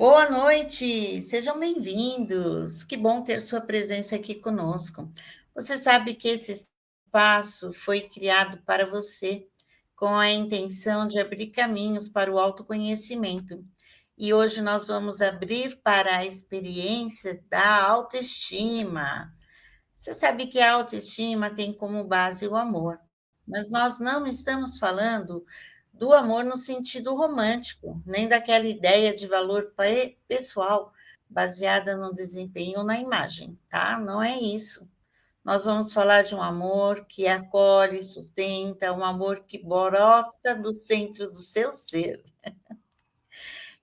Boa noite, sejam bem-vindos. Que bom ter sua presença aqui conosco. Você sabe que esse espaço foi criado para você, com a intenção de abrir caminhos para o autoconhecimento. E hoje nós vamos abrir para a experiência da autoestima. Você sabe que a autoestima tem como base o amor, mas nós não estamos falando do amor no sentido romântico, nem daquela ideia de valor pessoal baseada no desempenho ou na imagem, tá? Não é isso. Nós vamos falar de um amor que acolhe, sustenta, um amor que brota do centro do seu ser.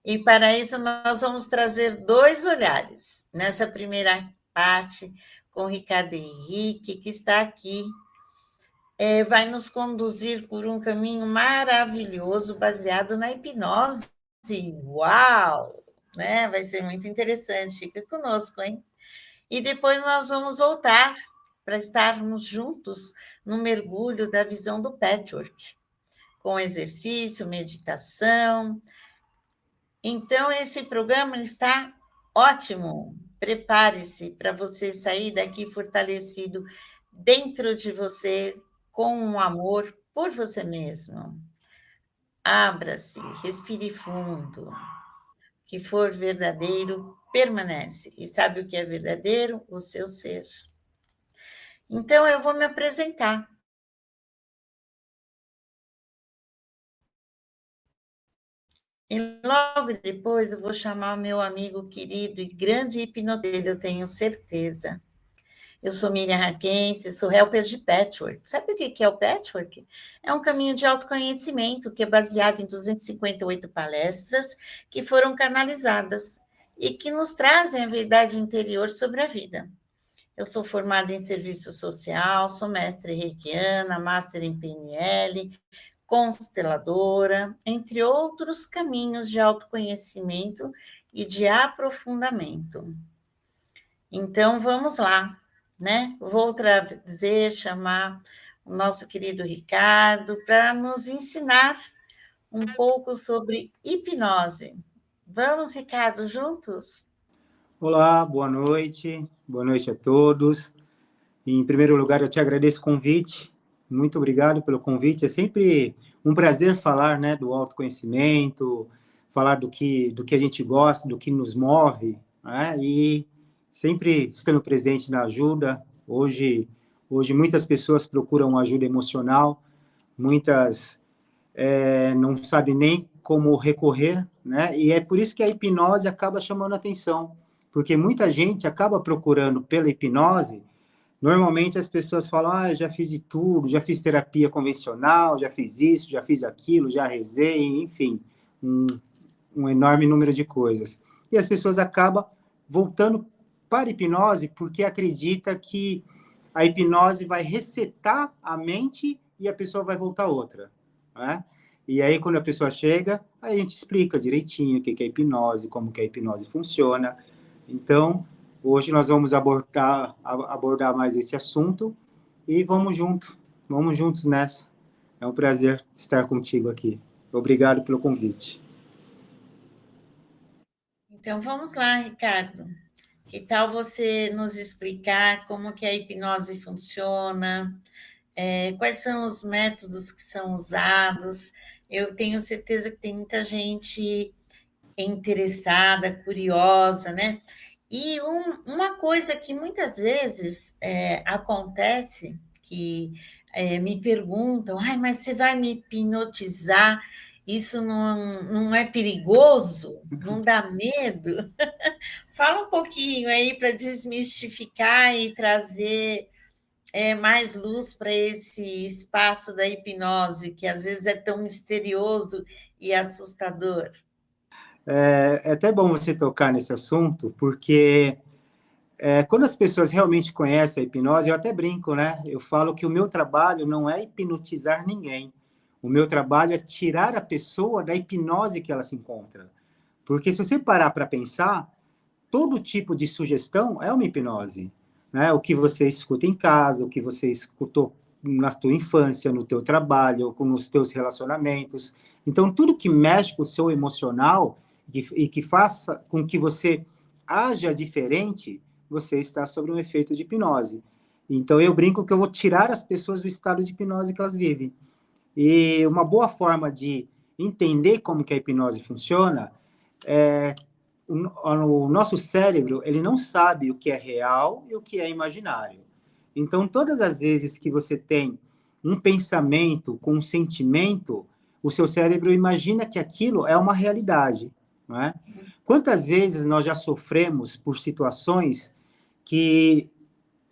E para isso nós vamos trazer dois olhares. Nessa primeira parte, com o Ricardo Henrique, que está aqui, vai nos conduzir por um caminho maravilhoso baseado na hipnose. Uau! Né? Vai ser muito interessante. Fica conosco, hein? E depois nós vamos voltar para estarmos juntos no mergulho da visão do patchwork, com exercício, meditação. Então, esse programa está ótimo. Prepare-se para você sair daqui fortalecido dentro de você, com um amor por você mesmo. Abra-se, respire fundo. O que for verdadeiro permanece. E sabe o que é verdadeiro? O seu ser. Então, eu vou me apresentar. E logo depois eu vou chamar o meu amigo querido e grande hipnoterapeuta, eu tenho certeza. Eu sou Miriam Harkense, sou helper de patchwork. Sabe o que é o patchwork? É um caminho de autoconhecimento que é baseado em 258 palestras que foram canalizadas e que nos trazem a verdade interior sobre a vida. Eu sou formada em serviço social, sou mestre reikiana, master em PNL, consteladora, entre outros caminhos de autoconhecimento e de aprofundamento. Então, vamos lá, né? Vou trazer, chamar o nosso querido Ricardo para nos ensinar um pouco sobre hipnose. Vamos, Ricardo, juntos? Olá, boa noite a todos. Em primeiro lugar, eu te agradeço o convite, muito obrigado pelo convite. É sempre um prazer falar, né, do autoconhecimento, falar do que a gente gosta, do que nos move, né, e sempre estando presente na ajuda. Hoje muitas pessoas procuram ajuda emocional, muitas não sabem nem como recorrer, né, e é por isso que a hipnose acaba chamando a atenção, porque muita gente acaba procurando pela hipnose. Normalmente as pessoas falam, eu já fiz de tudo, já fiz terapia convencional, já fiz isso, já fiz aquilo, já rezei, enfim, um enorme número de coisas. E as pessoas acabam voltando para a hipnose porque acredita que a hipnose vai resetar a mente e a pessoa vai voltar outra, né? E aí, quando a pessoa chega, aí a gente explica direitinho o que é hipnose, como que a hipnose funciona. Então, hoje nós vamos abordar mais esse assunto e vamos juntos nessa. É um prazer estar contigo aqui. Obrigado pelo convite. Então, vamos lá, Ricardo. Que tal você nos explicar como que a hipnose funciona? Quais são os métodos que são usados? Eu tenho certeza que tem muita gente interessada, curiosa, né? E uma coisa que muitas vezes acontece, que me perguntam, ai, mas você vai me hipnotizar? Isso não é perigoso? Não dá medo? Fala um pouquinho aí para desmistificar e trazer mais luz para esse espaço da hipnose, que às vezes é tão misterioso e assustador. É até bom você tocar nesse assunto, porque quando as pessoas realmente conhecem a hipnose, eu até brinco, né? Eu falo que o meu trabalho não é hipnotizar ninguém. O meu trabalho é tirar a pessoa da hipnose que ela se encontra. Porque se você parar para pensar, todo tipo de sugestão é uma hipnose, né? O que você escuta em casa, o que você escutou na tua infância, no teu trabalho, nos teus relacionamentos. Então, tudo que mexe com o seu emocional, e que faça com que você haja diferente, você está sob um efeito de hipnose. Então, eu brinco que eu vou tirar as pessoas do estado de hipnose que elas vivem. E uma boa forma de entender como que a hipnose funciona é o nosso cérebro, ele não sabe o que é real e o que é imaginário. Então, todas as vezes que você tem um pensamento com um sentimento, o seu cérebro imagina que aquilo é uma realidade, não é? Quantas vezes nós já sofremos por situações que,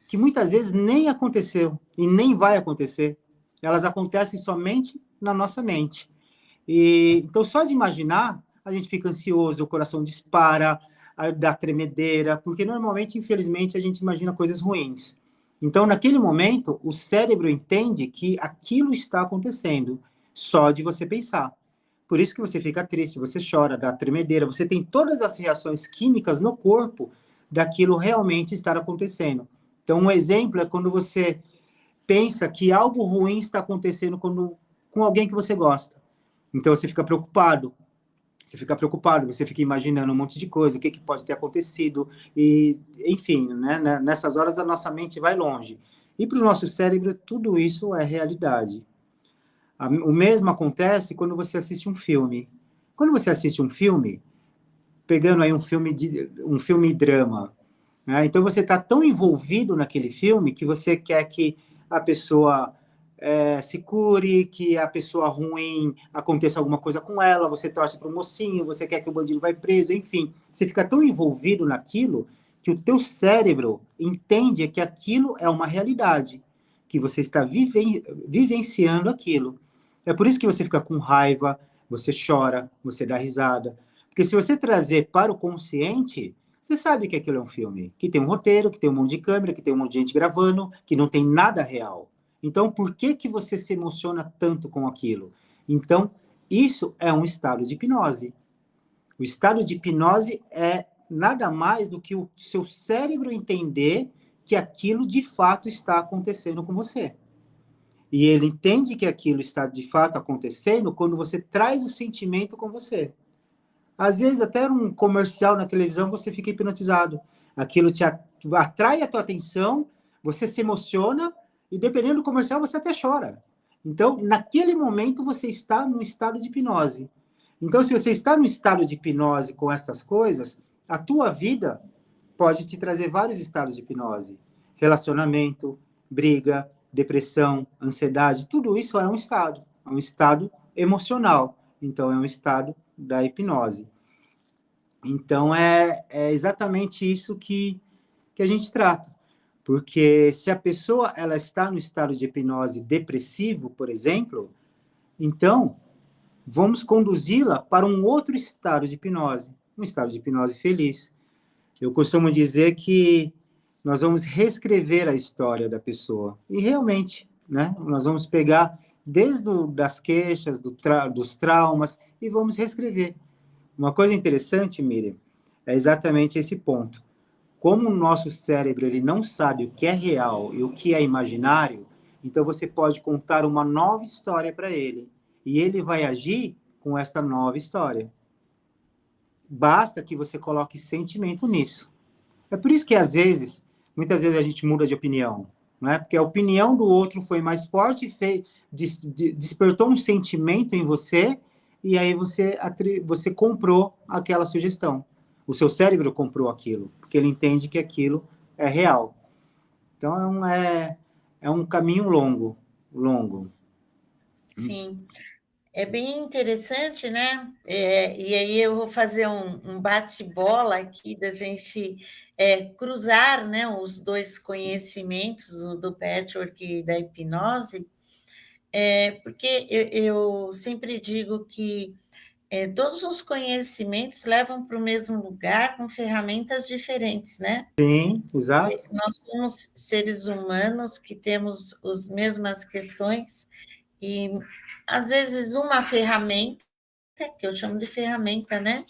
que muitas vezes nem aconteceu e nem vai acontecer? Elas acontecem somente na nossa mente. E então, só de imaginar, a gente fica ansioso, o coração dispara, dá tremedeira, porque normalmente, infelizmente, a gente imagina coisas ruins. Então, naquele momento, o cérebro entende que aquilo está acontecendo, só de você pensar. Por isso que você fica triste, você chora, dá tremedeira, você tem todas as reações químicas no corpo daquilo realmente estar acontecendo. Então, um exemplo é quando você pensa que algo ruim está acontecendo com alguém que você gosta. Então você fica preocupado, você fica imaginando um monte de coisa, o que, que pode ter acontecido, e enfim, né, nessas horas a nossa mente vai longe. E para o nosso cérebro, tudo isso é realidade. O mesmo acontece quando você assiste um filme. Quando você assiste um filme, pegando aí um filme drama, né? Então você está tão envolvido naquele filme que você quer que a pessoa se cure, que a pessoa ruim aconteça alguma coisa com ela, você torce para o mocinho, você quer que o bandido vai preso, enfim. Você fica tão envolvido naquilo que o teu cérebro entende que aquilo é uma realidade, que você está vivenciando aquilo. É por isso que você fica com raiva, você chora, você dá risada. Porque se você trazer para o consciente, você sabe que aquilo é um filme, que tem um roteiro, que tem um monte de câmera, que tem um monte de gente gravando, que não tem nada real. Então, por que que você se emociona tanto com aquilo? Então, isso é um estado de hipnose. O estado de hipnose é nada mais do que o seu cérebro entender que aquilo de fato está acontecendo com você. E ele entende que aquilo está de fato acontecendo quando você traz o sentimento com você. Às vezes, até um comercial na televisão, você fica hipnotizado. Aquilo te atrai a tua atenção, você se emociona, e dependendo do comercial, você até chora. Então, naquele momento, você está num estado de hipnose. Então, se você está num estado de hipnose com essas coisas, a tua vida pode te trazer vários estados de hipnose. Relacionamento, briga, depressão, ansiedade, tudo isso é um estado emocional. Então, é um estado da hipnose. Então, é exatamente isso que a gente trata. Porque se a pessoa ela está no estado de hipnose depressivo, por exemplo, então vamos conduzi-la para um outro estado de hipnose, um estado de hipnose feliz. Eu costumo dizer que nós vamos reescrever a história da pessoa. E realmente, né, nós vamos pegar desde das queixas, dos traumas, e vamos reescrever. Uma coisa interessante, Miriam, é exatamente esse ponto. Como o nosso cérebro ele não sabe o que é real e o que é imaginário, então você pode contar uma nova história para ele. E ele vai agir com esta nova história. Basta que você coloque sentimento nisso. É por isso que, às vezes, muitas vezes a gente muda de opinião, né? Porque a opinião do outro foi mais forte, despertou um sentimento em você, e aí você comprou aquela sugestão. O seu cérebro comprou aquilo, porque ele entende que aquilo é real. Então, é um caminho longo, longo. Sim. É bem interessante, né? E aí eu vou fazer um bate-bola aqui da gente cruzar, né, os dois conhecimentos, o do patchwork e da hipnose, porque eu sempre digo que todos os conhecimentos levam para o mesmo lugar com ferramentas diferentes, né? Sim, exato. Nós somos seres humanos que temos as mesmas questões e, às vezes, uma ferramenta, que eu chamo de ferramenta, né?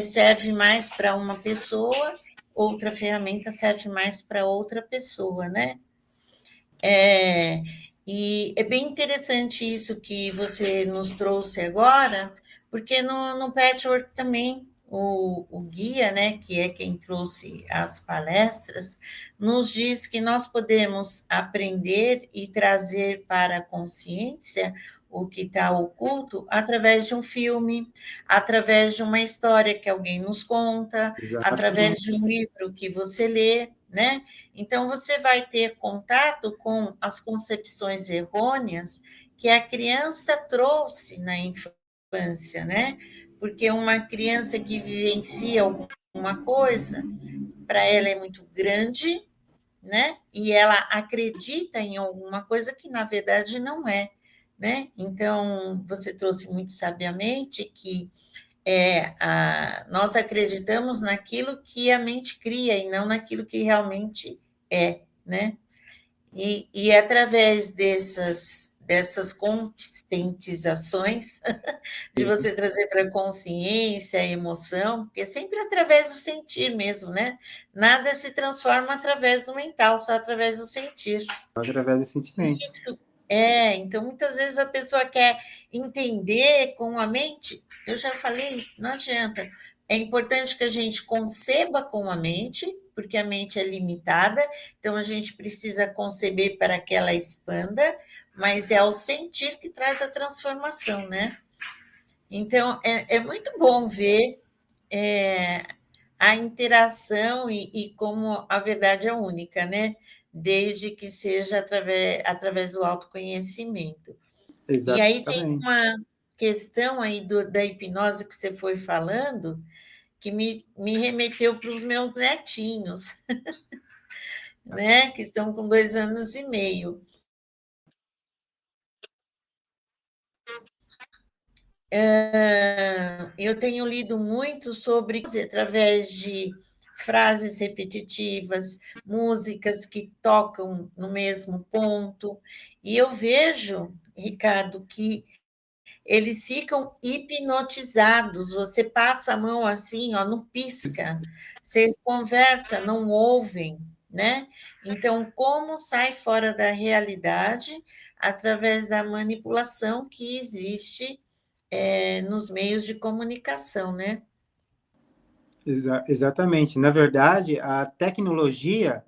Serve mais para uma pessoa, outra ferramenta serve mais para outra pessoa, né? E é bem interessante isso que você nos trouxe agora, porque no Patchwork também o guia, né, que é quem trouxe as palestras, nos diz que nós podemos aprender e trazer para a consciência o que está oculto através de um filme, através de uma história que alguém nos conta, através de Exatamente. um livro que você lê, né? Então, você vai ter contato com as concepções errôneas que a criança trouxe na infância, né? Porque uma criança que vivencia alguma coisa, para ela é muito grande, né? E ela acredita em alguma coisa que na verdade não é, né? Então, você trouxe muito sabiamente que nós acreditamos naquilo que a mente cria e não naquilo que realmente é, né? E através dessas conscientizações, de você trazer para a consciência, a emoção, porque é sempre através do sentir mesmo, né? Nada se transforma através do mental, só através do sentir. Através do sentimento. Isso. Então muitas vezes a pessoa quer entender com a mente, eu já falei, não adianta. É importante que a gente conceba com a mente, porque a mente é limitada, então a gente precisa conceber para que ela expanda, mas é o sentir que traz a transformação, né? Então é muito bom ver é, a interação e como a verdade é única, né? Desde que seja através do autoconhecimento. E aí tem Exatamente. uma questão aí da hipnose que você foi falando, que me remeteu para os meus netinhos, né? Que estão com 2 anos e meio. Eu tenho lido muito sobre, através de frases repetitivas, músicas que tocam no mesmo ponto, e eu vejo, Ricardo, que eles ficam hipnotizados. Você passa a mão assim, ó, não pisca. Você conversa, não ouvem, né? Então, como sai fora da realidade através da manipulação que existe nos meios de comunicação, né? Exatamente. Na verdade, a tecnologia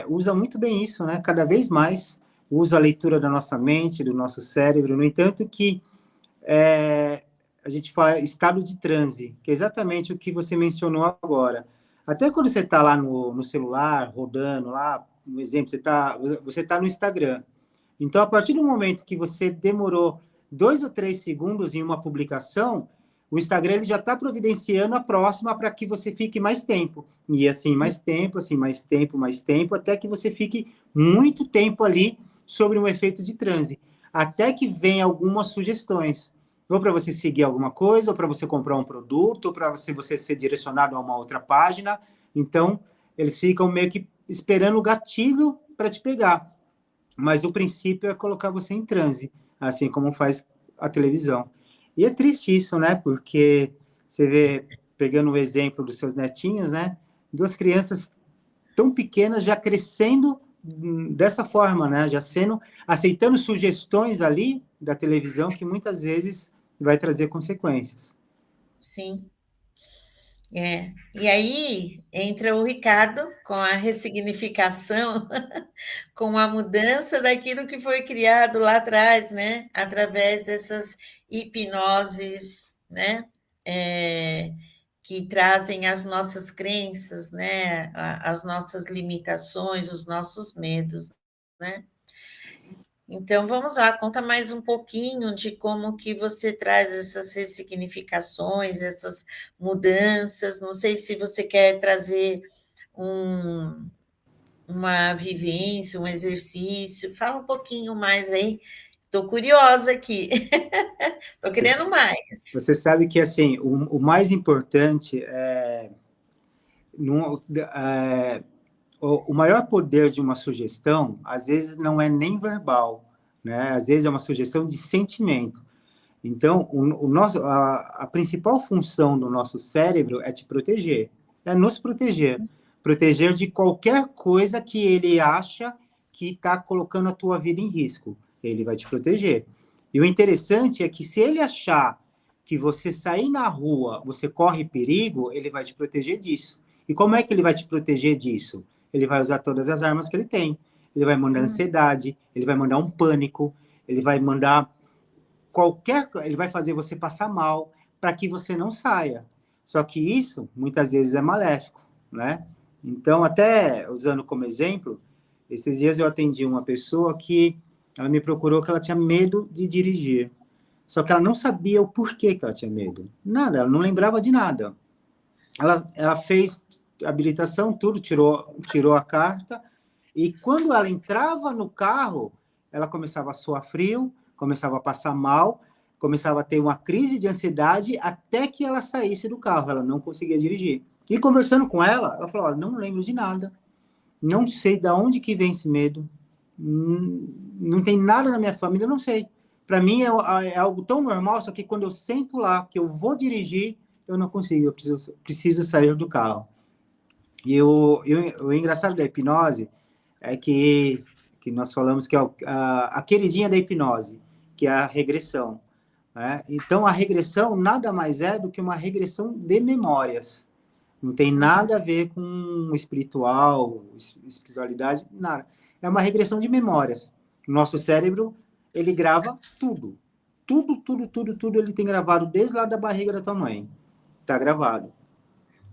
usa muito bem isso, né? Cada vez mais usa a leitura da nossa mente, do nosso cérebro. No entanto, que a gente fala estado de transe, que é exatamente o que você mencionou agora. Até quando você está lá no celular, rodando lá, um exemplo, você tá no Instagram. Então, a partir do momento que você demorou 2 ou 3 segundos em uma publicação, o Instagram ele já está providenciando a próxima para que você fique mais tempo. E assim, mais tempo, assim, mais tempo, até que você fique muito tempo ali sobre um efeito de transe. Até que vem algumas sugestões. Ou para você seguir alguma coisa, ou para você comprar um produto, ou para você ser direcionado a uma outra página. Então, eles ficam meio que esperando o gatilho para te pegar. Mas o princípio é colocar você em transe, assim como faz a televisão. E é triste isso, né? Porque você vê, pegando o exemplo dos seus netinhos, né? 2 crianças tão pequenas já crescendo dessa forma, né? Já aceitando sugestões ali da televisão que muitas vezes vai trazer consequências. Sim. E aí entra o Ricardo com a ressignificação, com a mudança daquilo que foi criado lá atrás, né? Através dessas hipnoses, né? É, que trazem as nossas crenças, né? As nossas limitações, os nossos medos, né? Então, vamos lá, conta mais um pouquinho de como que você traz essas ressignificações, essas mudanças. Não sei se você quer trazer um, uma vivência, um exercício. Fala um pouquinho mais aí. Estou curiosa aqui. Estou querendo mais. Você sabe que assim o mais importante no, é, o maior poder de uma sugestão, às vezes, não é nem verbal, né? Às vezes é uma sugestão de sentimento. Então, a principal função do nosso cérebro é te proteger, é nos proteger. Proteger de qualquer coisa que ele acha que está colocando a tua vida em risco. Ele vai te proteger. E o interessante é que se ele achar que você sair na rua, você corre perigo, ele vai te proteger disso. E como é que ele vai te proteger disso? Ele vai usar todas as armas que ele tem. Ele vai mandar ansiedade, ele vai mandar um pânico, ele vai mandar ele vai fazer você passar mal para que você não saia. Só que isso muitas vezes é maléfico, né? Então, até usando como exemplo, esses dias eu atendi uma pessoa que ela me procurou que ela tinha medo de dirigir. Só que ela não sabia o porquê que ela tinha medo. Nada, ela não lembrava de nada. Ela fez habilitação, tudo, tirou a carta, e quando ela entrava no carro, ela começava a suar frio, começava a passar mal, começava a ter uma crise de ansiedade até que ela saísse do carro, ela não conseguia dirigir. E conversando com ela, ela falou, não lembro de nada, não sei de onde que vem esse medo, não tem nada na minha família, não sei. Para mim é algo tão normal, só que quando eu sento lá, que eu vou dirigir, eu não consigo, eu preciso sair do carro. E o engraçado da hipnose é que nós falamos que é a queridinha da hipnose, que é a regressão. Né? Então, a regressão nada mais é do que uma regressão de memórias. Não tem nada a ver com espiritualidade, nada. É uma regressão de memórias. O nosso cérebro, ele grava tudo. Tudo ele tem gravado desde lá da barriga da tua mãe. Está gravado.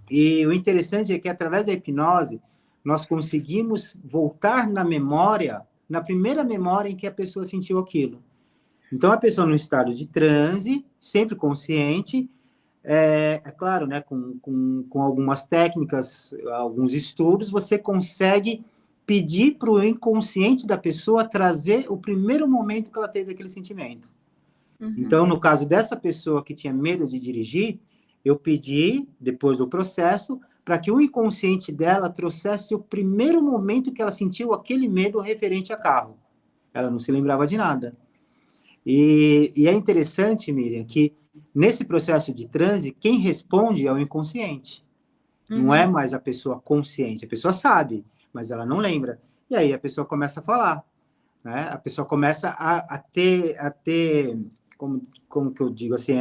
E o interessante é que, através da hipnose, nós conseguimos voltar na memória, na primeira memória em que a pessoa sentiu aquilo. Então, a pessoa no estado de transe, sempre consciente, é claro, né, com algumas técnicas, alguns estudos, você consegue pedir para o inconsciente da pessoa trazer o primeiro momento que ela teve aquele sentimento. Então, no caso dessa pessoa que tinha medo de dirigir, eu pedi, depois do processo, para que o inconsciente dela trouxesse o primeiro momento que ela sentiu aquele medo referente a carro. Ela não se lembrava de nada. E é interessante, Miriam, que nesse processo de transe, quem responde é o inconsciente. Não é mais a pessoa consciente. A pessoa sabe, mas ela não lembra. E aí a pessoa começa a falar. Né? A pessoa começa a ter como que eu digo assim,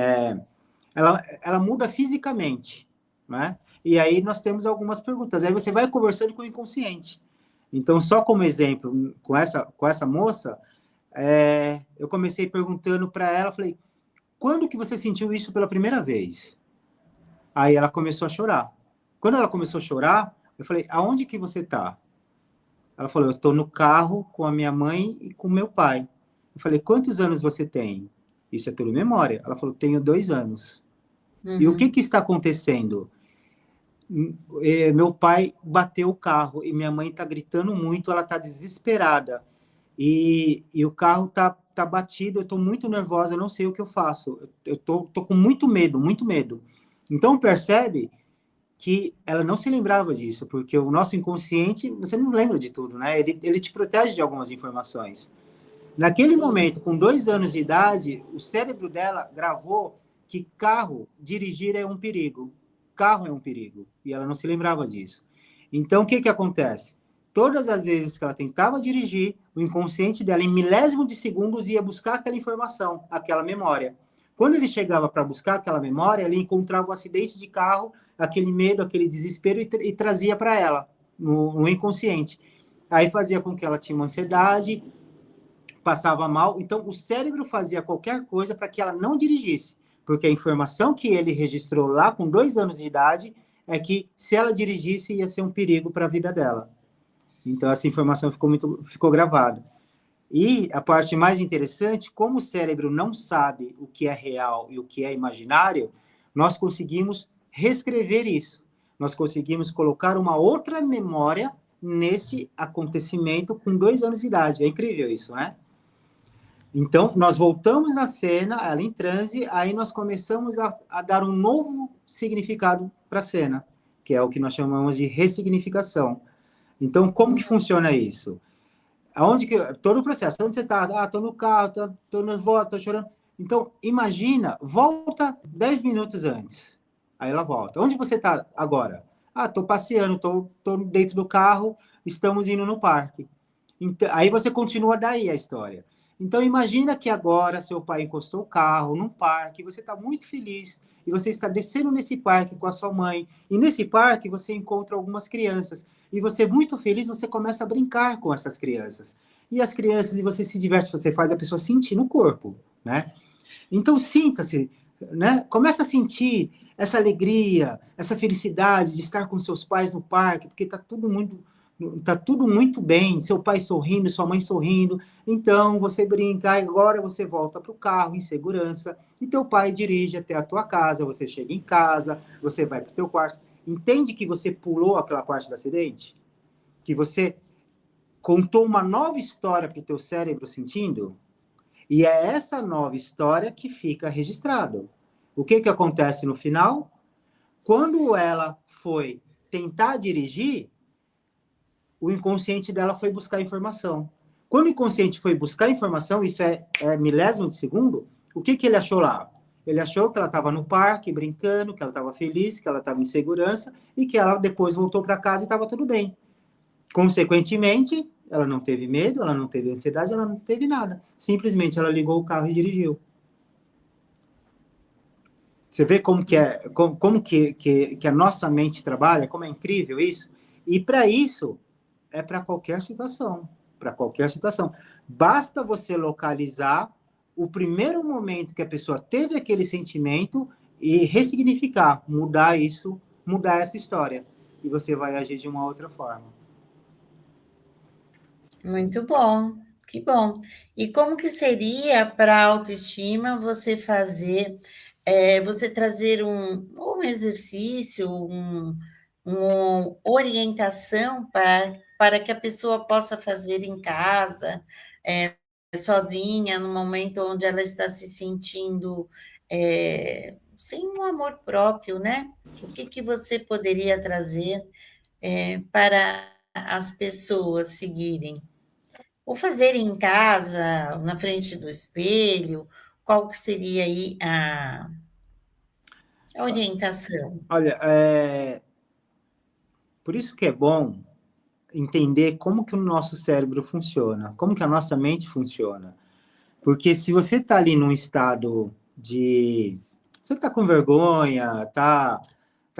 ela muda fisicamente, né? E aí nós temos algumas perguntas. Aí você vai conversando com o inconsciente. Então, só como exemplo, com essa moça, eu comecei perguntando para ela, falei, quando que você sentiu isso pela primeira vez? Aí ela começou a chorar. Quando ela começou a chorar, eu falei, aonde que você está? Ela falou, eu estou no carro com a minha mãe e com meu pai. Eu falei, quantos anos você tem? Isso é tudo memória. Ela falou, tenho 2 anos. E o que está acontecendo? Meu pai bateu o carro e minha mãe está gritando muito, ela está desesperada. E o carro tá batido, eu estou muito nervosa, eu não sei o que eu faço. Eu tô com muito medo, muito medo. Então, percebe que ela não se lembrava disso, porque o nosso inconsciente, você não lembra de tudo, né? Ele te protege de algumas informações. Naquele momento, com 2 anos de idade, o cérebro dela gravou que dirigir é um perigo. Carro é um perigo. E ela não se lembrava disso. Então, o que acontece? Todas as vezes que ela tentava dirigir, o inconsciente dela, em milésimo de segundos, ia buscar aquela informação, aquela memória. Quando ele chegava para buscar aquela memória, ele encontrava um acidente de carro, aquele medo, aquele desespero, e trazia para ela, no inconsciente. Aí fazia com que ela tinha uma ansiedade, passava mal. Então, o cérebro fazia qualquer coisa para que ela não dirigisse, porque a informação que ele registrou lá com 2 anos de idade é que se ela dirigisse ia ser um perigo para a vida dela. Então, essa informação ficou gravada. E a parte mais interessante, como o cérebro não sabe o que é real e o que é imaginário, nós conseguimos reescrever isso. Nós conseguimos colocar uma outra memória nesse acontecimento com 2 anos de idade. É incrível isso, né? Então, nós voltamos na cena, ela em transe, aí nós começamos a dar um novo significado para a cena, que é o que nós chamamos de ressignificação. Então, como que funciona isso? Todo o processo, onde você está? Estou no carro, estou nervosa, estou chorando. Então, imagina, volta 10 minutos antes. Aí ela volta. Onde você está agora? Estou passeando, estou dentro do carro, estamos indo no parque. Então, aí você continua daí a história. Então, imagina que agora seu pai encostou o carro num parque, você está muito feliz, e você está descendo nesse parque com a sua mãe, e nesse parque você encontra algumas crianças, e você, muito feliz, você começa a brincar com essas crianças. E as crianças, e você se diverte, você faz a pessoa sentir no corpo, né? Então, sinta-se, né? Começa a sentir essa alegria, essa felicidade de estar com seus pais no parque, porque tá tudo muito bem, seu pai sorrindo, sua mãe sorrindo. Então, você brinca, agora você volta para o carro em segurança, e teu pai dirige até a tua casa, você chega em casa, você vai para o teu quarto. Entende que você pulou aquela parte do acidente? Que você contou uma nova história para o teu cérebro sentindo? E é essa nova história que fica registrado. O que, que acontece no final? Quando ela foi tentar dirigir, o inconsciente dela foi buscar informação. Quando o inconsciente foi buscar informação, isso é milésimo de segundo, o que, que ele achou lá? Ele achou que ela estava no parque, brincando, que ela estava feliz, que ela estava em segurança, e que ela depois voltou para casa e estava tudo bem. Consequentemente, ela não teve medo, ela não teve ansiedade, ela não teve nada. Simplesmente ela ligou o carro e dirigiu. Você vê como que a nossa mente trabalha, como é incrível isso? E para isso, é para qualquer situação. Para qualquer situação. Basta você localizar o primeiro momento que a pessoa teve aquele sentimento e ressignificar, mudar isso, mudar essa história. E você vai agir de uma outra forma. Muito bom, que bom. E como que seria para a autoestima você fazer, você trazer um exercício, uma orientação para que a pessoa possa fazer em casa, sozinha, no momento onde ela está se sentindo, sem um amor próprio, né? O que que você poderia trazer, para as pessoas seguirem? Ou fazer em casa, na frente do espelho, qual que seria aí a orientação? Olha, por isso que é bom entender como que o nosso cérebro funciona, como que a nossa mente funciona. Porque se você está ali num estado de... Você está com vergonha, tá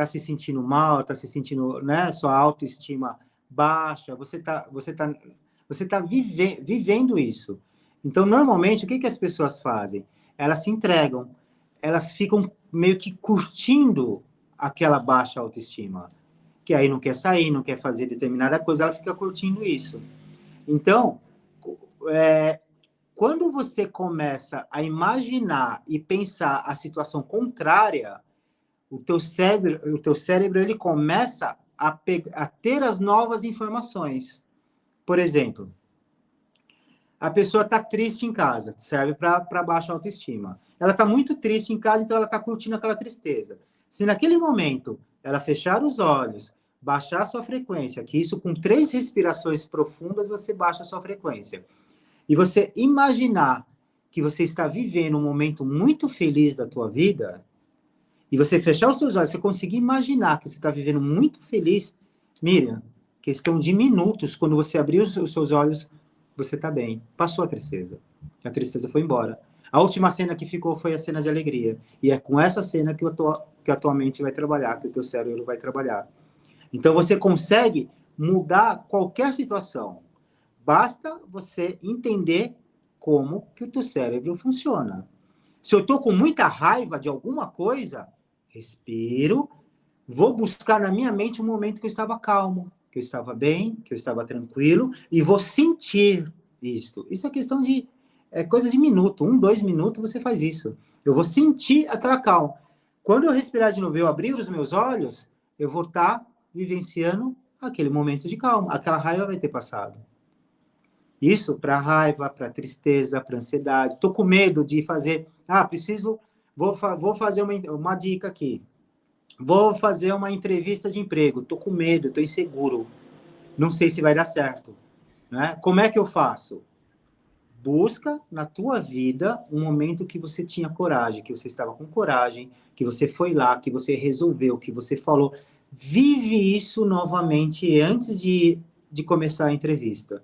se sentindo mal, tá se sentindo, né, sua autoestima baixa, você tá vivendo isso. Então, normalmente, o que que as pessoas fazem? Elas se entregam, elas ficam meio que curtindo aquela baixa autoestima, que aí não quer sair, não quer fazer determinada coisa, ela fica curtindo isso. Então, é, quando você começa a imaginar e pensar a situação contrária, o teu cérebro ele começa a ter as novas informações. Por exemplo, a pessoa está triste em casa, serve para baixa autoestima. Ela está muito triste em casa, então ela está curtindo aquela tristeza. Se naquele momento ela fechar os olhos, baixar a sua frequência, que isso com 3 respirações profundas você baixa a sua frequência, e você imaginar que você está vivendo um momento muito feliz da tua vida, e você fechar os seus olhos, você conseguir imaginar que você está vivendo muito feliz, Miriam, questão de minutos, quando você abrir os seus olhos, você está bem. Passou a tristeza. A tristeza foi embora. A última cena que ficou foi a cena de alegria. E é com essa cena que a tua mente vai trabalhar, que o teu cérebro vai trabalhar. Então você consegue mudar qualquer situação. Basta você entender como que o teu cérebro funciona. Se eu estou com muita raiva de alguma coisa, respiro, vou buscar na minha mente um momento que eu estava calmo, que eu estava bem, que eu estava tranquilo, e vou sentir isso. Isso é questão de... É coisa de minuto, 1, 2 minutos você faz isso. Eu vou sentir aquela calma. Quando eu respirar de novo, eu abrir os meus olhos, eu vou estar vivenciando aquele momento de calma. Aquela raiva vai ter passado. Isso para raiva, para tristeza, para ansiedade. Estou com medo de fazer... Vou fazer uma dica aqui. Vou fazer uma entrevista de emprego. Estou com medo, estou inseguro. Não sei se vai dar certo. Né? Como é que eu faço? Busca na tua vida um momento que você tinha coragem, que você estava com coragem, que você foi lá, que você resolveu, que você falou. Vive isso novamente antes de começar a entrevista.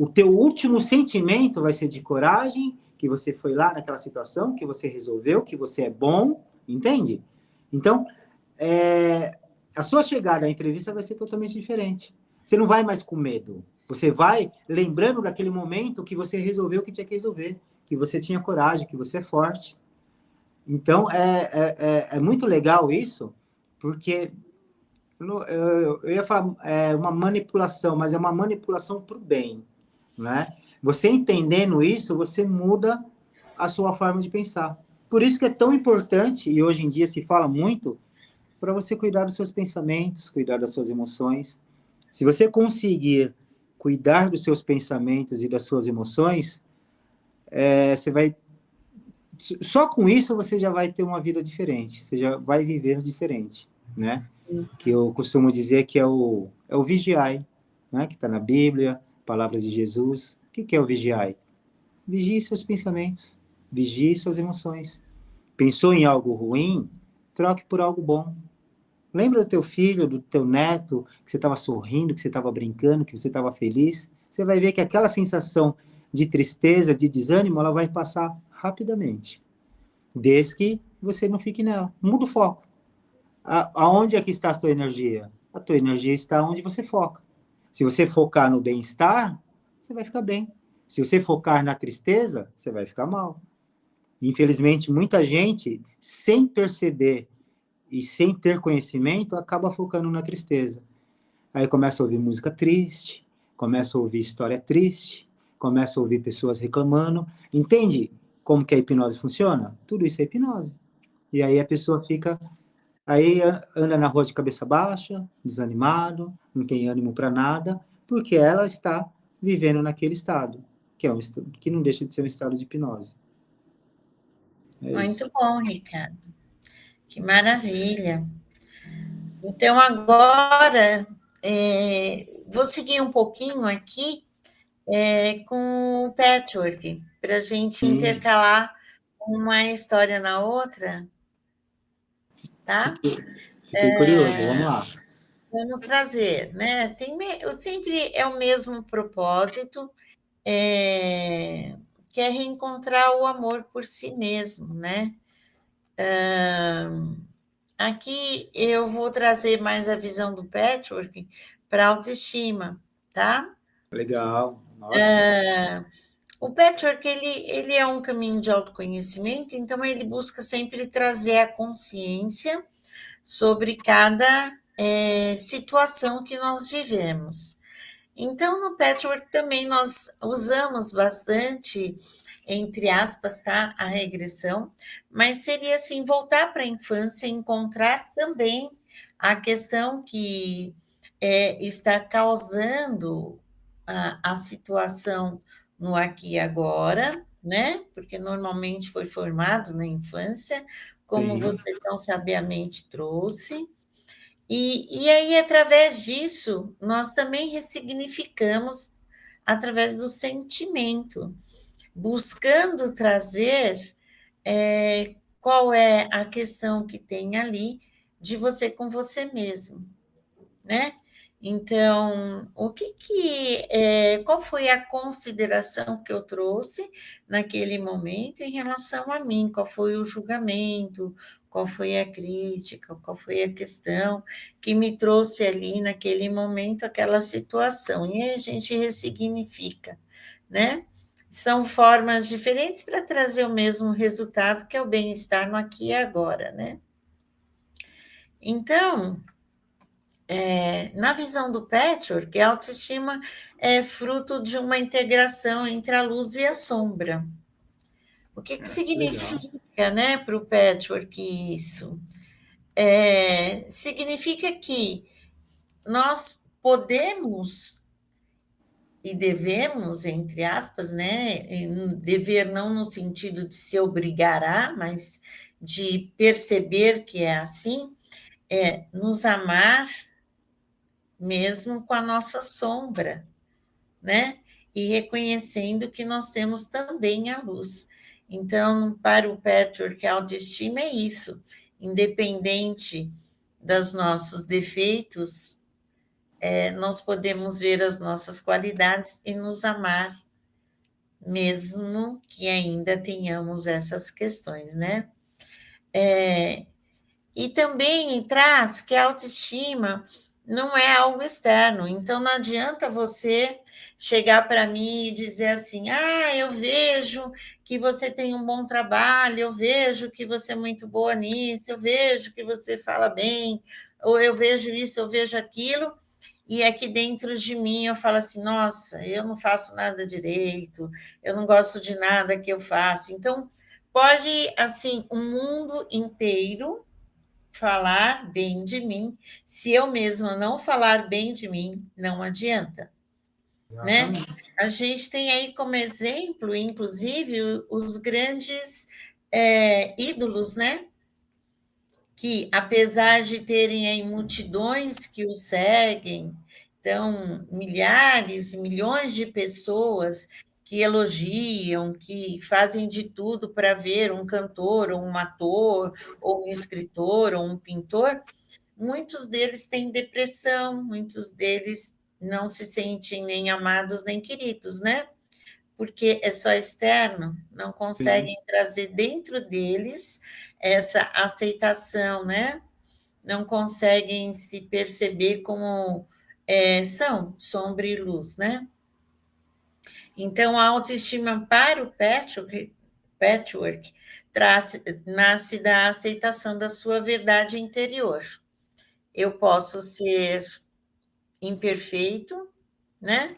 o teu último sentimento vai ser de coragem, que você foi lá naquela situação, que você resolveu, que você é bom, entende? Então, a sua chegada à entrevista vai ser totalmente diferente. Você não vai mais com medo. Você vai lembrando daquele momento que você resolveu o que tinha que resolver, que você tinha coragem, que você é forte. Então, é muito legal isso, porque eu ia falar uma manipulação, mas é uma manipulação para o bem, né? Você entendendo isso, você muda a sua forma de pensar. Por isso que é tão importante, e hoje em dia se fala muito, para você cuidar dos seus pensamentos, cuidar das suas emoções. Se você conseguir cuidar dos seus pensamentos e das suas emoções, você vai. Só com isso você já vai ter uma vida diferente, você já vai viver diferente, né? Que eu costumo dizer que é o vigiai, né? Que está na Bíblia, palavras de Jesus. O que é o vigiai? Vigie seus pensamentos, vigie suas emoções. Pensou em algo ruim? Troque por algo bom. Lembra do teu filho, do teu neto, que você estava sorrindo, que você estava brincando, que você estava feliz? Você vai ver que aquela sensação de tristeza, de desânimo, ela vai passar rapidamente. Desde que você não fique nela. Muda o foco. Aonde é que está a tua energia? A tua energia está onde você foca. Se você focar no bem-estar, você vai ficar bem. Se você focar na tristeza, você vai ficar mal. Infelizmente, muita gente, sem perceber e sem ter conhecimento, acaba focando na tristeza. Aí começa a ouvir música triste, começa a ouvir história triste, começa a ouvir pessoas reclamando. Entende como que a hipnose funciona? Tudo isso é hipnose. E aí a pessoa fica, aí anda na rua de cabeça baixa, desanimado, não tem ânimo para nada, porque ela está vivendo naquele estado, que não deixa de ser um estado de hipnose. É Muito isso. bom, Ricardo. Que maravilha. Então, agora, vou seguir um pouquinho aqui com o patchwork, para a gente intercalar uma história na outra, tá? Fiquei curioso, vamos lá. Vamos trazer, né? Sempre é o mesmo propósito, é, que é reencontrar o amor por si mesmo, né? Aqui eu vou trazer mais a visão do patchwork para a autoestima, tá? Legal, ótimo. O patchwork ele é um caminho de autoconhecimento, então ele busca sempre trazer a consciência sobre cada situação que nós vivemos. Então, no patchwork também nós usamos bastante, entre aspas, tá, a regressão, mas seria assim, voltar para a infância e encontrar também a questão que está causando a situação no aqui e agora, né? Porque normalmente foi formado na infância, como Sim, você tão sabiamente trouxe, e aí, através disso, nós também ressignificamos através do sentimento, buscando trazer qual é a questão que tem ali de você com você mesmo, né? Então, qual foi a consideração que eu trouxe naquele momento em relação a mim? Qual foi o julgamento? Qual foi a crítica? Qual foi a questão que me trouxe ali naquele momento aquela situação? E aí a gente ressignifica, né? São formas diferentes para trazer o mesmo resultado, que é o bem-estar no aqui e agora, né? Então, na visão do patchwork, a autoestima é fruto de uma integração entre a luz e a sombra. O que legal. significa, né, para o patchwork isso? Significa que nós podemos e devemos, entre aspas, né, dever não no sentido de se obrigar a, mas de perceber que é assim, nos amar mesmo com a nossa sombra, né? E reconhecendo que nós temos também a luz. Então, para o Patchwork, a autoestima é isso, independente dos nossos defeitos, nós podemos ver as nossas qualidades e nos amar, mesmo que ainda tenhamos essas questões, né? E também traz que a autoestima não é algo externo, então não adianta você chegar para mim e dizer assim: ah, eu vejo que você tem um bom trabalho, eu vejo que você é muito boa nisso, eu vejo que você fala bem, ou eu vejo isso, eu vejo aquilo, e aqui dentro de mim eu falo assim: nossa, eu não faço nada direito, eu não gosto de nada que eu faço. Então, pode, assim, o mundo inteiro falar bem de mim, se eu mesma não falar bem de mim, não adianta, né? Exatamente. A gente tem aí como exemplo, inclusive, os grandes ídolos, né? Que, apesar de terem aí multidões que o seguem, então, milhares, milhões de pessoas que elogiam, que fazem de tudo para ver um cantor, ou um ator, ou um escritor, ou um pintor, muitos deles têm depressão, muitos deles não se sentem nem amados nem queridos, né? Porque é só externo, não Sim, conseguem trazer dentro deles essa aceitação, né? Não conseguem se perceber como são, sombra e luz, né? Então, a autoestima para o patchwork nasce da aceitação da sua verdade interior. Eu posso ser imperfeito, né?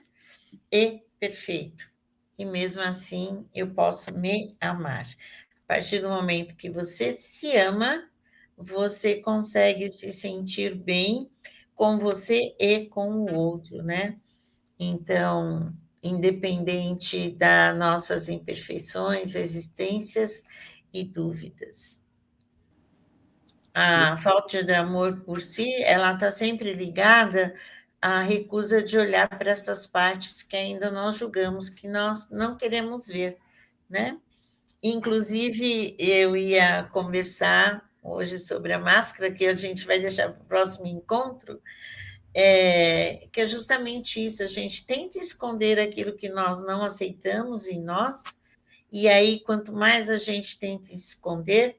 E perfeito. E mesmo assim eu posso me amar. A partir do momento que você se ama, você consegue se sentir bem com você e com o outro, né? Então, independente das nossas imperfeições, resistências e dúvidas. A falta de amor por si, ela está sempre ligada à recusa de olhar para essas partes que ainda nós julgamos, que nós não queremos ver, né? Inclusive, eu ia conversar hoje sobre a máscara, que a gente vai deixar para o próximo encontro, que é justamente isso, a gente tenta esconder aquilo que nós não aceitamos em nós, e aí, quanto mais a gente tenta esconder,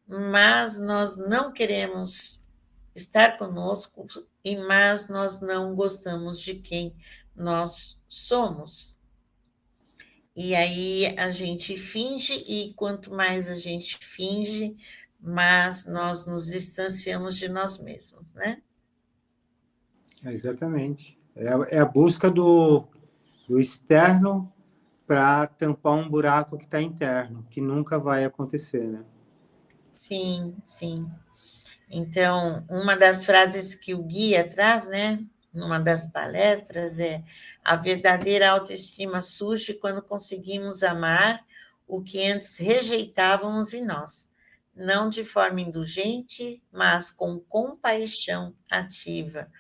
mas nós não queremos estar conosco, e mas nós não gostamos de quem nós somos. E aí a gente finge, e quanto mais a gente finge, mais nós nos distanciamos de nós mesmos, né? exatamente. É a busca do externo para tampar um buraco que está interno, que nunca vai acontecer, né? Sim, sim. Então, uma das frases que o guia traz, né, numa das palestras, é: a verdadeira autoestima surge quando conseguimos amar o que antes rejeitávamos em nós, não de forma indulgente, mas com compaixão ativa,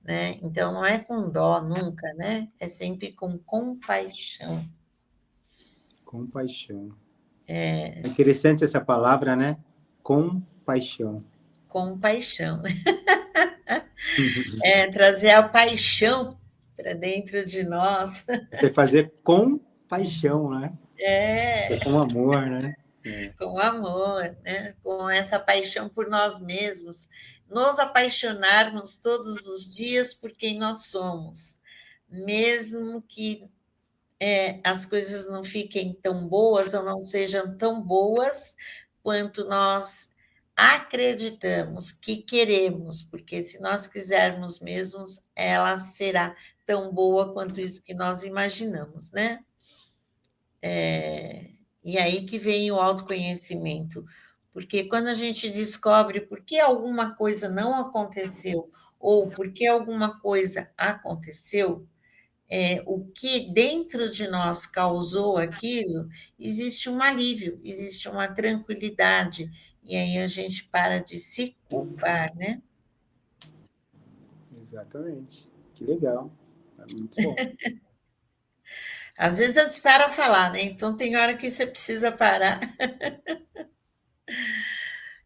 né? Então, não é com dó nunca, né? É sempre com compaixão. Compaixão. É interessante essa palavra, né? Compaixão. Compaixão. É trazer a paixão para dentro de nós. Você fazer com paixão, né? É, É com amor, né? É, com amor, né? Com essa paixão por nós mesmos, nos apaixonarmos todos os dias por quem nós somos, mesmo que as coisas não fiquem tão boas ou não sejam tão boas quanto nós acreditamos que queremos, porque se nós quisermos mesmos, ela será tão boa quanto isso que nós imaginamos, né? E aí que vem o autoconhecimento, porque quando a gente descobre por que alguma coisa não aconteceu ou por que alguma coisa aconteceu, o que dentro de nós causou aquilo, existe um alívio, existe uma tranquilidade, e aí a gente para de se culpar, né? exatamente. Que legal. É muito bom. Às vezes eu disparo a falar, né? Então tem hora que você precisa parar.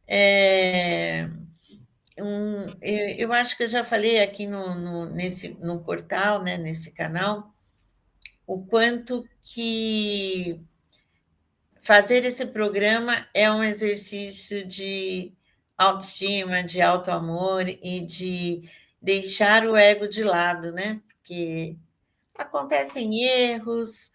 É, Eu acho que eu já falei aqui no portal, né, nesse canal, o quanto que fazer esse programa é um exercício de autoestima, de autoamor e de deixar o ego de lado, né? Porque acontecem erros,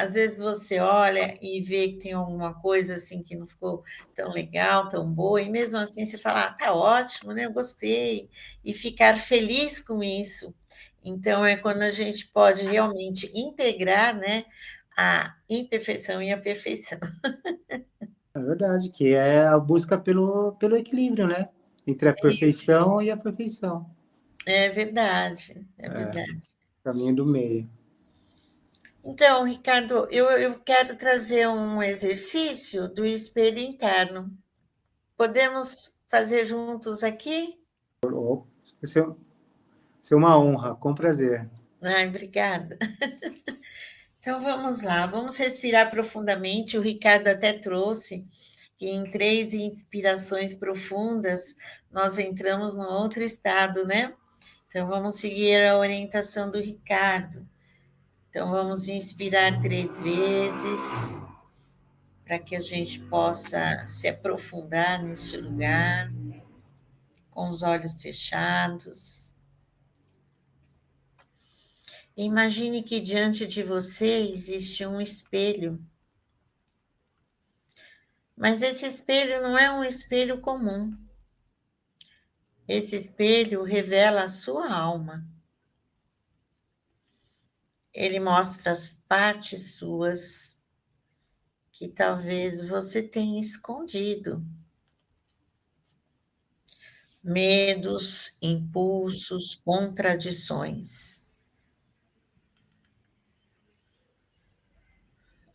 às vezes você olha e vê que tem alguma coisa assim que não ficou tão legal, tão boa, e mesmo assim você fala, ah, tá ótimo, né? Eu gostei, e ficar feliz com isso. Então, é quando a gente pode realmente integrar, né, a imperfeição e a perfeição. É verdade, que é a busca pelo equilíbrio, né? Entre a perfeição e a perfeição. É verdade, é É, verdade. caminho do meio. Então, Ricardo, eu quero trazer um exercício do espelho interno. Podemos fazer juntos aqui? Isso isso é uma honra, com prazer. Ai, obrigada. Então vamos lá, vamos respirar profundamente. O Ricardo até trouxe que em 3 inspirações profundas nós entramos num outro estado, né? Então vamos seguir a orientação do Ricardo. Então vamos inspirar 3 vezes para que a gente possa se aprofundar neste lugar, com os olhos fechados. Imagine que diante de você existe um espelho, mas esse espelho não é um espelho comum. Esse espelho revela a sua alma. Ele mostra as partes suas que talvez você tenha escondido. Medos, impulsos, contradições.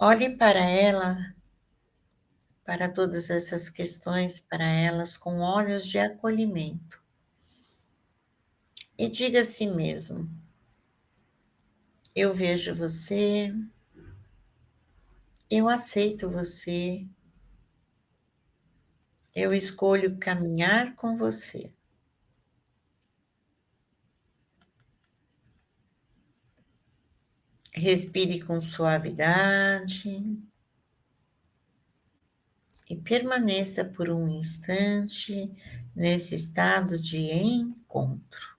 Olhe para ela, para todas essas questões, para elas com olhos de acolhimento. E diga a si mesmo: eu vejo você, eu aceito você, eu escolho caminhar com você. Respire com suavidade e permaneça por um instante nesse estado de encontro.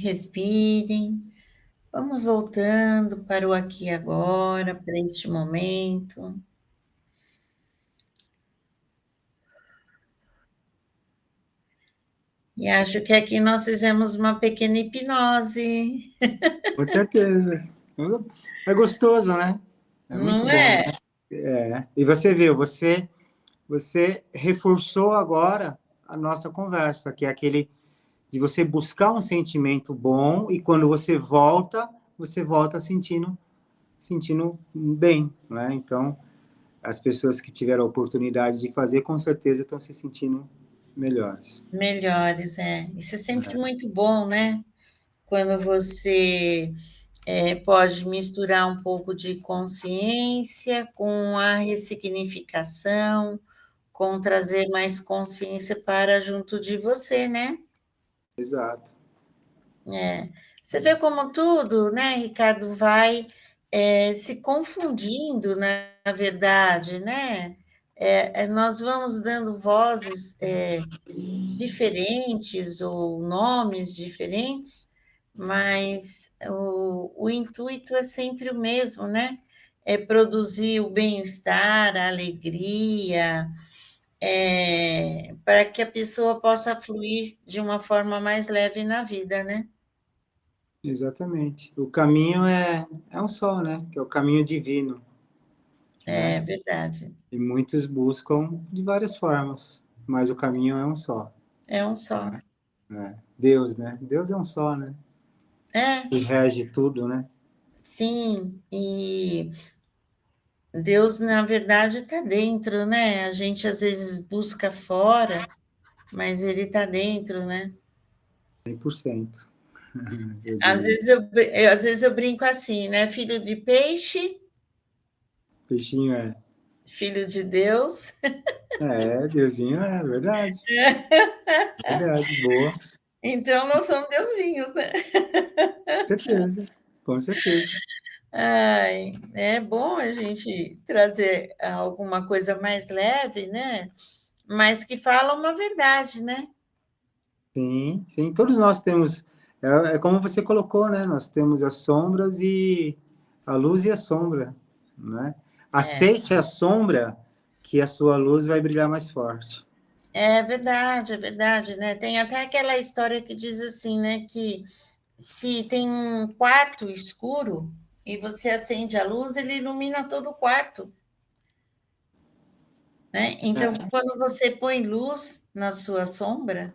Respirem. Vamos voltando para o aqui e agora, para este momento. E acho que aqui nós fizemos uma pequena hipnose, Com certeza. É gostoso, né? É muito não bom, né? é? É. E você viu, você reforçou agora a nossa conversa, que é aquele de você buscar um sentimento bom e quando você volta sentindo bem, né? Então, as pessoas que tiveram a oportunidade de fazer, com certeza estão se sentindo melhores. Melhores, é. Isso é sempre É, muito bom, né? Quando você pode misturar um pouco de consciência com a ressignificação, com trazer mais consciência para junto de você, né? exato. É. Você vê como tudo, né, Ricardo, vai se confundindo, na verdade, né? Nós vamos dando vozes diferentes ou nomes diferentes, mas o intuito é sempre o mesmo, né? É produzir o bem-estar, a alegria, para que a pessoa possa fluir de uma forma mais leve na vida, né? Exatamente. O caminho é um só, né? Que é o caminho divino, né? É verdade. E muitos buscam de várias formas, mas o caminho é um só, É um só. né? Deus, né? Deus é um só, né? É, Que rege tudo, né? sim. E Deus, na verdade, está dentro, né? A gente às vezes busca fora, mas ele está dentro, né? 100%, eu Às diria. vezes às vezes eu brinco assim, né? Filho de peixe, Peixinho é. filho de Deus. É, Deusinho é verdade. Verdade, boa. Então nós somos deusinhos, né? Com certeza, com certeza. Ai, é bom a gente trazer alguma coisa mais leve, né? Mas que fala uma verdade, né? Sim, sim. Todos nós temos. É como você colocou, né? Nós temos as sombras e a luz e a sombra, né? É, Aceite a sombra, que a sua luz vai brilhar mais forte. é verdade, né? Tem até aquela história que diz assim, né? Que se tem um quarto escuro e você acende a luz, ele ilumina todo o quarto, né? Então, É, quando você põe luz na sua sombra,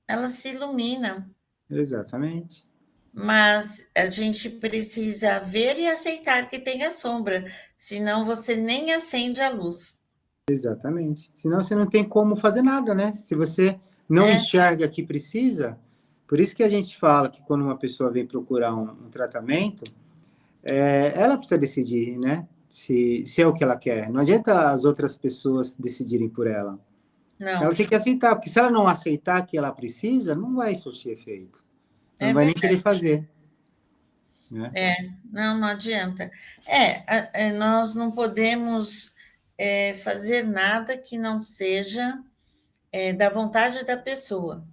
ela se ilumina. exatamente, Mas a gente precisa ver e aceitar que tem a sombra, senão você nem acende a luz. exatamente. Senão você não tem como fazer nada, né? Se você não É, enxerga que precisa, por isso que a gente fala que quando uma pessoa vem procurar um tratamento, ela precisa decidir, né? Se é o que ela quer. Não adianta as outras pessoas decidirem por ela. Ela não, tem que aceitar, porque se ela não aceitar que ela precisa, não vai surtir efeito. Ela é não vai nem verdade. querer fazer, né? É, não, não adianta. Nós não podemos fazer nada que não seja da vontade da pessoa,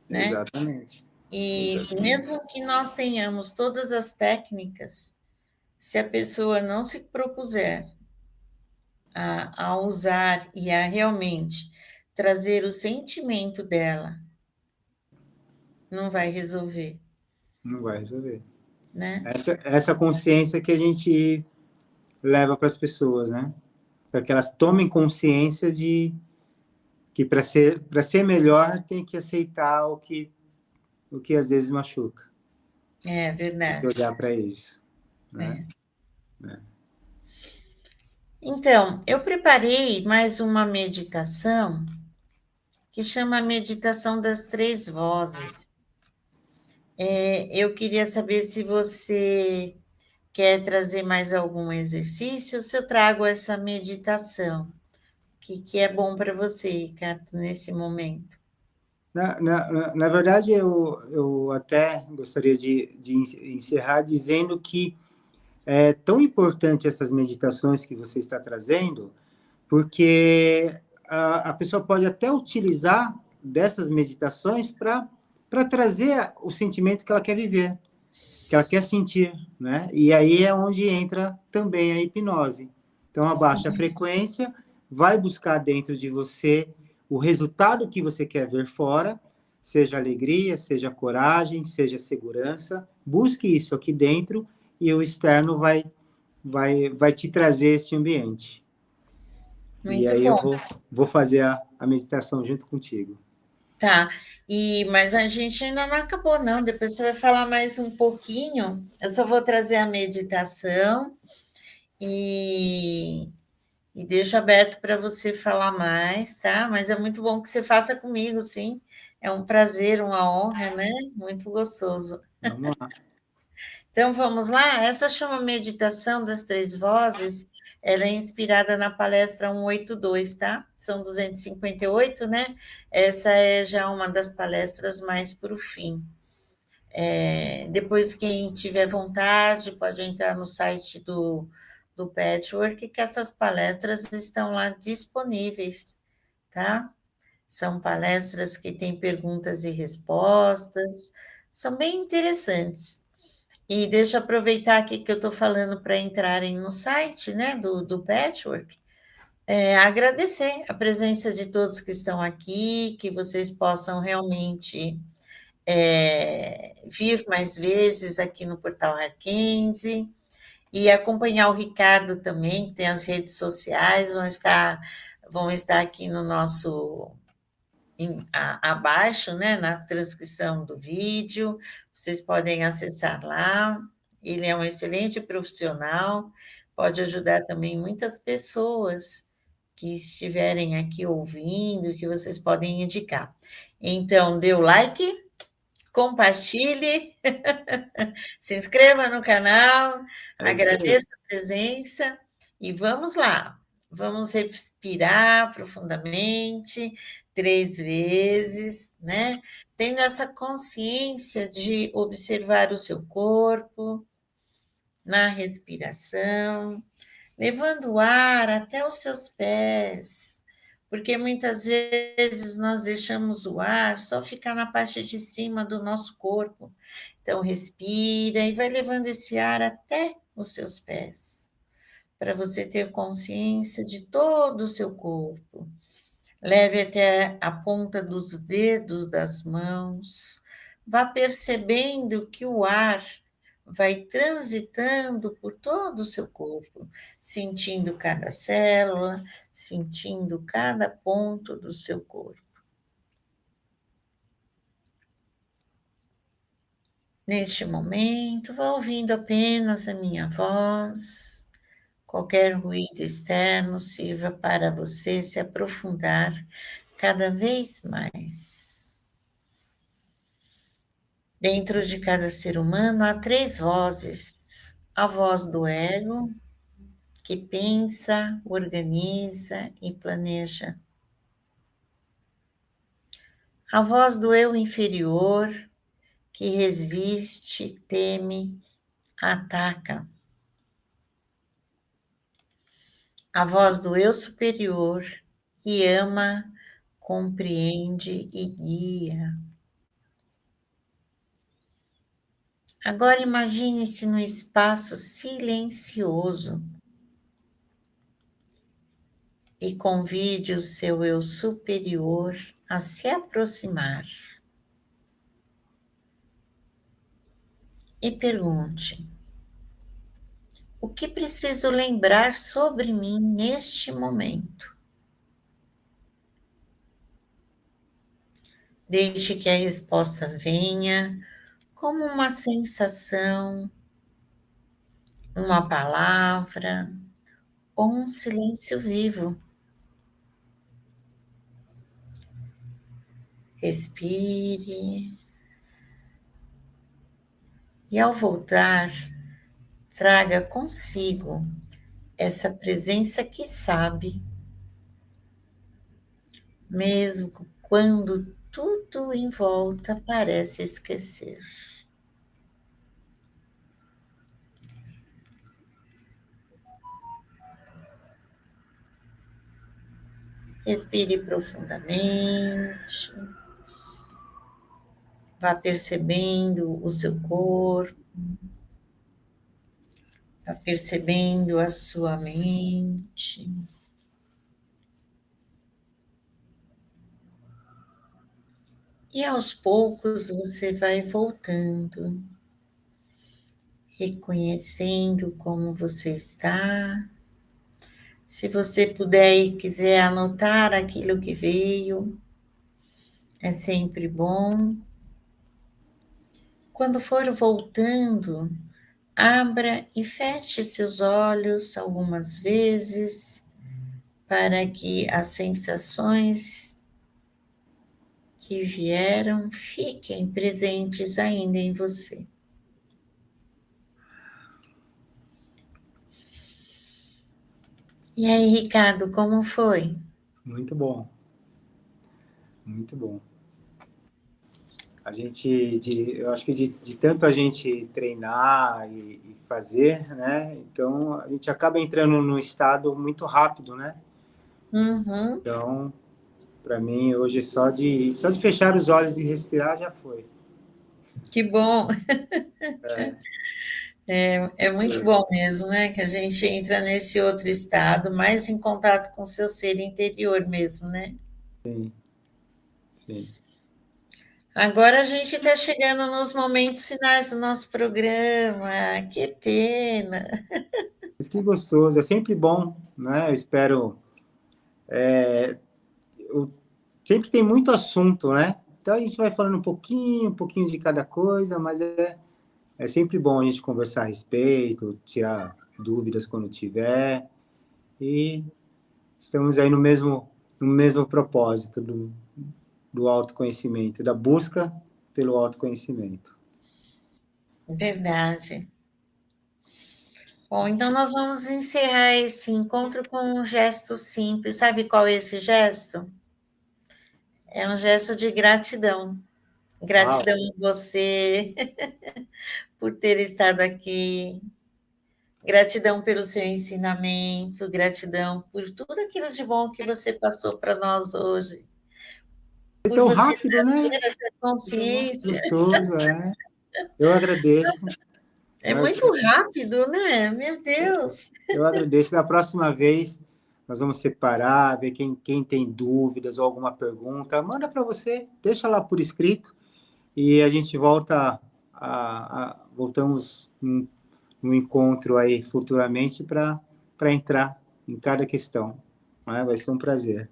né? Exatamente. E Exatamente. mesmo que nós tenhamos todas as técnicas, se a pessoa não se propuser a usar e a realmente trazer o sentimento dela, não vai resolver, Não vai resolver. né? Essa consciência que a gente leva para as pessoas, né? Para que elas tomem consciência de que para ser melhor tem que aceitar o que às vezes machuca. É Tem que verdade. olhar para isso, né? É. Então, eu preparei mais uma meditação que chama Meditação das Três Vozes. Eu queria saber se você quer trazer mais algum exercício, se eu trago essa meditação, que é bom para você, Ricardo, nesse momento. Na verdade, eu até gostaria de encerrar dizendo que é tão importante essas meditações que você está trazendo, porque a pessoa pode até utilizar dessas meditações para trazer o sentimento que ela quer viver, que ela quer sentir, né? E aí é onde entra também a hipnose. Então, abaixa a Sim, frequência, vai buscar dentro de você o resultado que você quer ver fora, seja alegria, seja coragem, seja segurança. Busque isso aqui dentro e o externo vai te trazer este ambiente. E muito aí eu bom. vou fazer a meditação junto contigo. Tá. Mas a gente ainda não acabou, não. Depois você vai falar mais um pouquinho. Eu só vou trazer a meditação e, e deixo aberto para você falar mais, tá? Mas é muito bom que você faça comigo, sim. É um prazer, uma honra, né? Muito gostoso. Vamos lá. Então vamos lá? Essa chama Meditação das Três Vozes. Ela é inspirada na palestra 182, tá? São 258, né? Essa é já uma das palestras mais para o fim. Depois, quem tiver vontade, pode entrar no site do Patchwork, que essas palestras estão lá disponíveis, tá? São palestras que têm perguntas e respostas, são bem interessantes. E deixa eu aproveitar aqui que eu estou falando para entrarem no site, né, do Patchwork, agradecer a presença de todos que estão aqui, que vocês possam realmente vir mais vezes aqui no Portal Arquense e acompanhar o Ricardo também, que tem as redes sociais, vão estar aqui no nosso abaixo, né, na transcrição do vídeo, vocês podem acessar lá. Ele é um excelente profissional, pode ajudar também muitas pessoas que estiverem aqui ouvindo, que vocês podem indicar. Então, dê o like, compartilhe, se inscreva no canal, É isso aí. agradeça a presença e vamos lá. Vamos respirar profundamente 3 vezes, né? Tendo essa consciência de observar o seu corpo na respiração, levando o ar até os seus pés, porque muitas vezes nós deixamos o ar só ficar na parte de cima do nosso corpo. Então, respira e vai levando esse ar até os seus pés, para você ter consciência de todo o seu corpo. Leve até a ponta dos dedos das mãos, vá percebendo que o ar vai transitando por todo o seu corpo, sentindo cada célula, sentindo cada ponto do seu corpo. Neste momento, vá ouvindo apenas a minha voz. Qualquer ruído externo sirva para você se aprofundar cada vez mais. Dentro de cada ser humano há 3 vozes: a voz do ego, que pensa, organiza e planeja. A voz do eu inferior, que resiste, teme, ataca. A voz do eu superior, que ama, compreende e guia. Agora imagine-se num espaço silencioso e convide o seu eu superior a se aproximar. E pergunte: o que preciso lembrar sobre mim neste momento? Deixe que a resposta venha como uma sensação, uma palavra ou um silêncio vivo. Respire. E ao voltar, traga consigo essa presença que sabe, mesmo quando tudo em volta parece esquecer. Respire profundamente, vá percebendo o seu corpo, vá percebendo a sua mente. E aos poucos você vai voltando, reconhecendo como você está. Se você puder e quiser anotar aquilo que veio, é sempre bom. Quando for voltando, abra e feche seus olhos algumas vezes para que as sensações que vieram fiquem presentes ainda em você. E aí, Ricardo, como foi? Muito bom. Muito bom. Eu acho que de tanto a gente treinar e fazer, né? Então a gente acaba entrando num estado muito rápido, né? Uhum, Então, para mim hoje só de fechar os olhos e respirar já foi. que bom. É, É muito foi. bom mesmo, né? Que a gente entra nesse outro estado, mais em contato com o seu ser interior mesmo, né? Sim, sim. Agora a gente está chegando nos momentos finais do nosso programa. Que pena. Mas que gostoso, é sempre bom, né? Eu espero. Eu, sempre tem muito assunto, né? Então a gente vai falando um pouquinho de cada coisa, mas é sempre bom a gente conversar a respeito, tirar dúvidas quando tiver, e estamos aí no mesmo propósito do autoconhecimento, da busca pelo autoconhecimento. Verdade. Bom, então nós vamos encerrar esse encontro com um gesto simples. Sabe qual é esse gesto? É um gesto de gratidão. Uau! Gratidão a você por ter estado aqui, gratidão pelo seu ensinamento, gratidão por tudo aquilo de bom que você passou para nós hoje, É por tão você rápido, né? ter essa consciência. Gostoso, é. Eu agradeço. É muito rápido, né? Meu Deus. Eu agradeço. Da próxima vez, nós vamos separar, ver quem tem dúvidas ou alguma pergunta. Manda para você, deixa lá por escrito e a gente voltamos no encontro aí futuramente para entrar em cada questão. Né? Vai ser um prazer,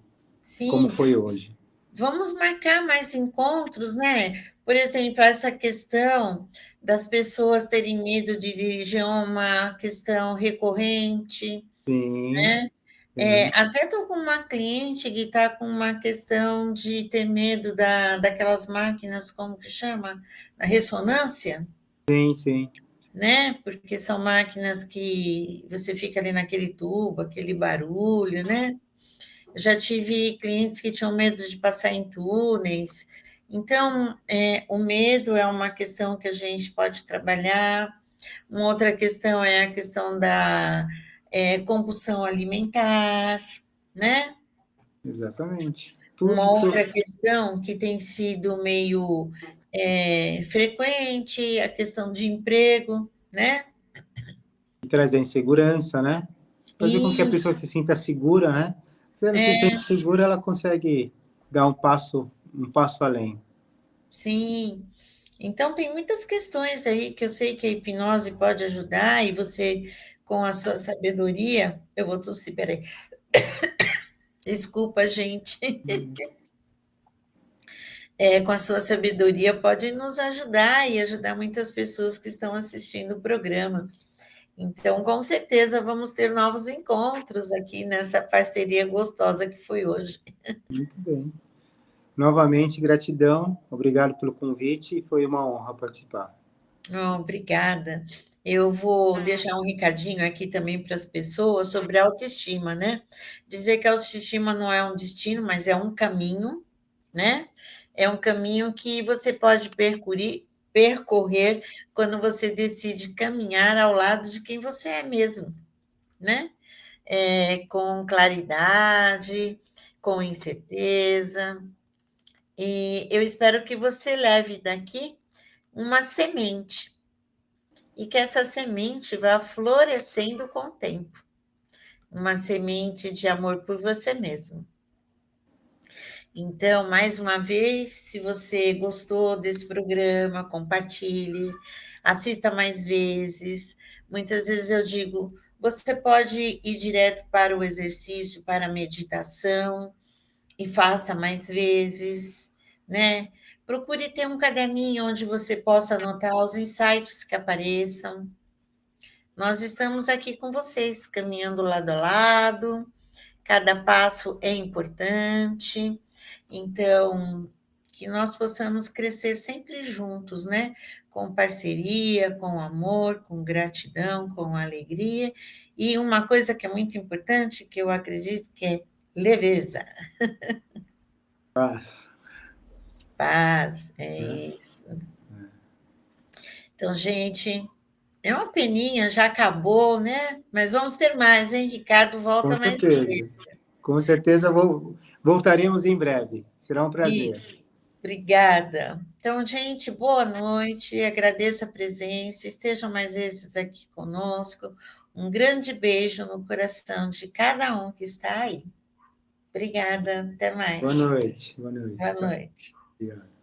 como Sim, foi hoje. vamos marcar mais encontros, né? Por exemplo, essa questão das pessoas terem medo de dirigir é uma questão recorrente, Sim, né? sim, Até estou com uma cliente que está com uma questão de ter medo daquelas máquinas, como que chama? Da ressonância, sim, sim. né? Porque são máquinas que você fica ali naquele tubo, aquele barulho, né? Já tive clientes que tinham medo de passar em túneis. Então, o medo é uma questão que a gente pode trabalhar. Uma outra questão é a questão da compulsão alimentar, né? Exatamente. Uma Tudo, tudo. outra questão que tem sido meio frequente, a questão de emprego, né? Trazer insegurança, né? Fazer com que a pessoa Isso, se sinta segura, né? Se ela se é, sente segura, ela consegue dar um passo além. sim. Então, tem muitas questões aí que eu sei que a hipnose pode ajudar, e você, com a sua sabedoria, eu vou tossir, peraí. Desculpa, gente. Com a sua sabedoria pode nos ajudar e ajudar muitas pessoas que estão assistindo o programa. Então, com certeza, vamos ter novos encontros aqui nessa parceria gostosa que foi hoje. Muito bem. Novamente, gratidão. Obrigado pelo convite. Foi uma honra participar. Oh, obrigada. Eu vou deixar um recadinho aqui também para as pessoas sobre a autoestima, né? Dizer que a autoestima não é um destino, mas é um caminho, né? É um caminho que você pode percorrer quando você decide caminhar ao lado de quem você é mesmo, né? Com claridade, com incerteza. E eu espero que você leve daqui uma semente e que essa semente vá florescendo com o tempo. Uma semente de amor por você mesmo. Então, mais uma vez, se você gostou desse programa, compartilhe, assista mais vezes. Muitas vezes eu digo, você pode ir direto para o exercício, para a meditação, e faça mais vezes, né? Procure ter um caderninho onde você possa anotar os insights que apareçam. Nós estamos aqui com vocês, caminhando lado a lado, cada passo é importante, então, que nós possamos crescer sempre juntos, né? Com parceria, com amor, com gratidão, com alegria, e uma coisa que é muito importante, que eu acredito que é leveza, Paz. paz, é Né? isso. Então, gente, é uma peninha, já acabou, né? Mas vamos ter mais, hein, Ricardo? Com Volta mais certeza. Com certeza voltaremos em breve. Será um prazer. vezes. Obrigada. Então, gente, boa noite, agradeço a presença, estejam mais vezes aqui conosco. Um grande beijo no coração de cada um que está aí. Obrigada, até Boa mais. noite. Boa noite. Boa Tchau. noite. Obrigado.